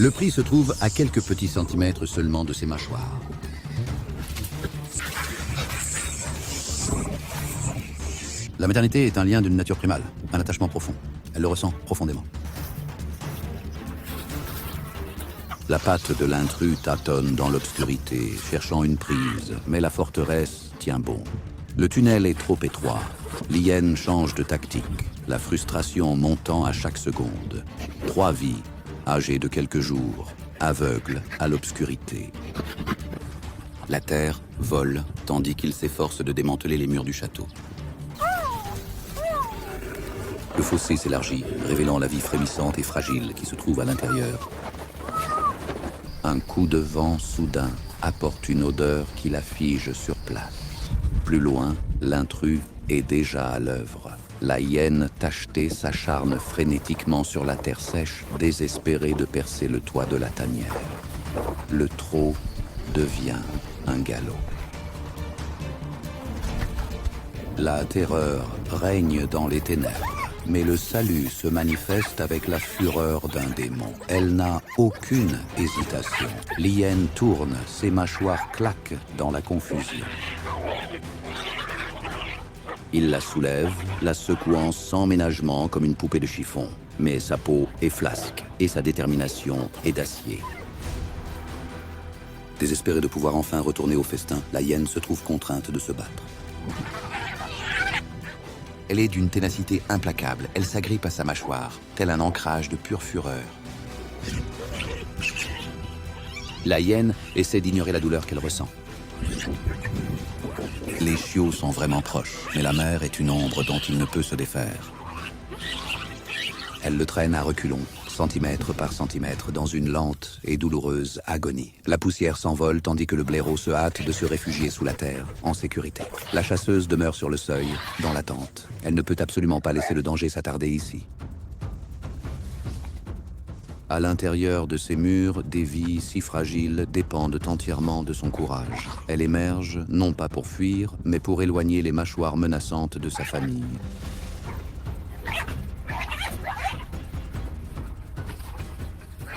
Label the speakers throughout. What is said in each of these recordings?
Speaker 1: Le prix se trouve à quelques petits centimètres seulement de ses mâchoires. La maternité est un lien d'une nature primale, un attachement profond. Elle le ressent profondément. La patte de l'intrus tâtonne dans l'obscurité, cherchant une prise, mais la forteresse tient bon. Le tunnel est trop étroit. L'hyène change de tactique, la frustration montant à chaque seconde. 3 vies, âgées de quelques jours, aveugles à l'obscurité. La terre vole, tandis qu'il s'efforce de démanteler les murs du château. Le fossé s'élargit, révélant la vie frémissante et fragile qui se trouve à l'intérieur. Un coup de vent soudain apporte une odeur qui la fige sur place. Plus loin, l'intrus est déjà à l'œuvre. La hyène tachetée s'acharne frénétiquement sur la terre sèche, désespérée de percer le toit de la tanière. Le trot devient un galop. La terreur règne dans les ténèbres. Mais le salut se manifeste avec la fureur d'un démon. Elle n'a aucune hésitation. L'hyène tourne, ses mâchoires claquent dans la confusion. Il la soulève, la secouant sans ménagement comme une poupée de chiffon. Mais sa peau est flasque et sa détermination est d'acier. Désespérée de pouvoir enfin retourner au festin, la hyène se trouve contrainte de se battre. Elle est d'une ténacité implacable. Elle s'agrippe à sa mâchoire, tel un ancrage de pure fureur. La hyène essaie d'ignorer la douleur qu'elle ressent. Les chiots sont vraiment proches, mais la mère est une ombre dont il ne peut se défaire. Elle le traîne à reculons, centimètre par centimètre, dans une lente et douloureuse agonie. La poussière s'envole tandis que le blaireau se hâte de se réfugier sous la terre, en sécurité. La chasseuse demeure sur le seuil, dans l'attente. Elle ne peut absolument pas laisser le danger s'attarder ici. À l'intérieur de ces murs, des vies si fragiles dépendent entièrement de son courage. Elle émerge, non pas pour fuir, mais pour éloigner les mâchoires menaçantes de sa famille.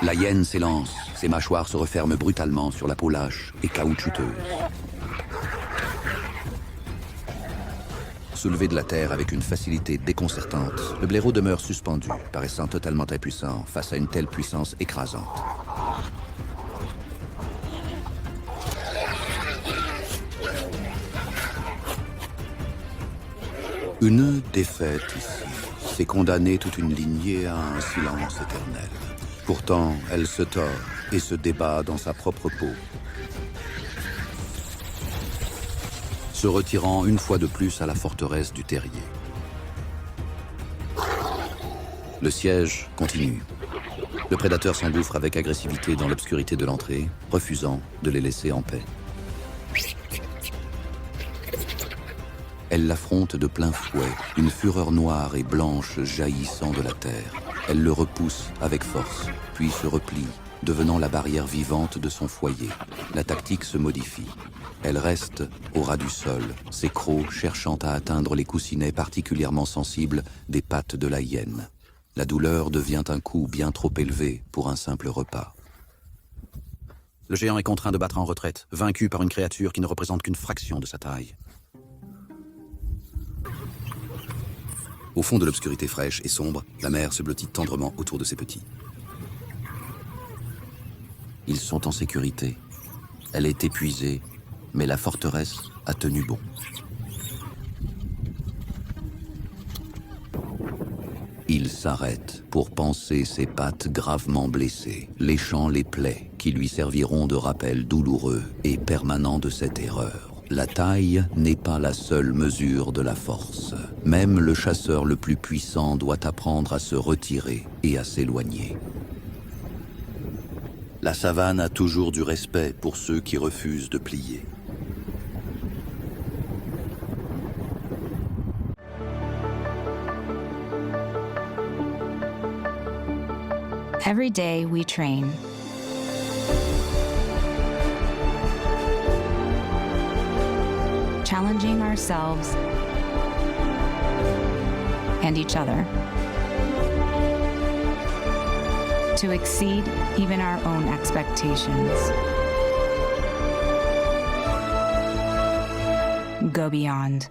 Speaker 1: La hyène s'élance, ses mâchoires se referment brutalement sur la peau lâche et caoutchouteuse. Soulevé de la terre avec une facilité déconcertante, le blaireau demeure suspendu, paraissant totalement impuissant face à une telle puissance écrasante. Une défaite ici, c'est condamner toute une lignée à un silence éternel. Pourtant, elle se tord et se débat dans sa propre peau. Se retirant une fois de plus à la forteresse du terrier. Le siège continue. Le prédateur s'engouffre avec agressivité dans l'obscurité de l'entrée, refusant de les laisser en paix. Elle l'affronte de plein fouet, une fureur noire et blanche jaillissant de la terre. Elle le repousse avec force, puis se replie, devenant la barrière vivante de son foyer. La tactique se modifie. Elle reste au ras du sol, ses crocs cherchant à atteindre les coussinets particulièrement sensibles des pattes de la hyène. La douleur devient un coût bien trop élevé pour un simple repas. Le géant est contraint de battre en retraite, vaincu par une créature qui ne représente qu'une fraction de sa taille. Au fond de l'obscurité fraîche et sombre, la mère se blottit tendrement autour de ses petits. Ils sont en sécurité. Elle est épuisée, mais la forteresse a tenu bon. Il s'arrête pour panser ses pattes gravement blessées, léchant les plaies qui lui serviront de rappel douloureux et permanent de cette erreur. La taille n'est pas la seule mesure de la force. Même le chasseur le plus puissant doit apprendre à se retirer et à s'éloigner. La savane a toujours du respect pour ceux qui refusent de plier.
Speaker 2: Every day we train. Challenging ourselves and each other. to exceed even our own expectations. Go beyond.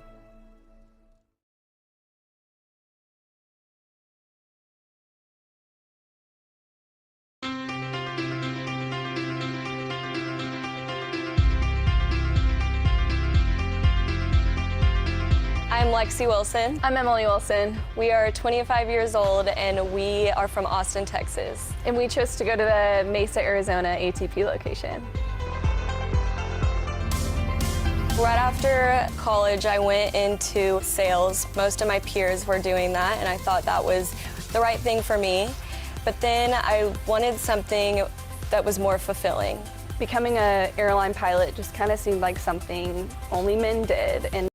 Speaker 3: I'm Lexi Wilson.
Speaker 4: I'm Emily Wilson.
Speaker 3: We are 25 years old and we are from Austin, Texas.
Speaker 4: And we chose to go to the Mesa, Arizona ATP location.
Speaker 3: Right after college, I went into sales. Most of my peers were doing that and I thought that was the right thing for me. But then I wanted something that was more fulfilling.
Speaker 4: Becoming an airline pilot just kind of seemed like something only men did. And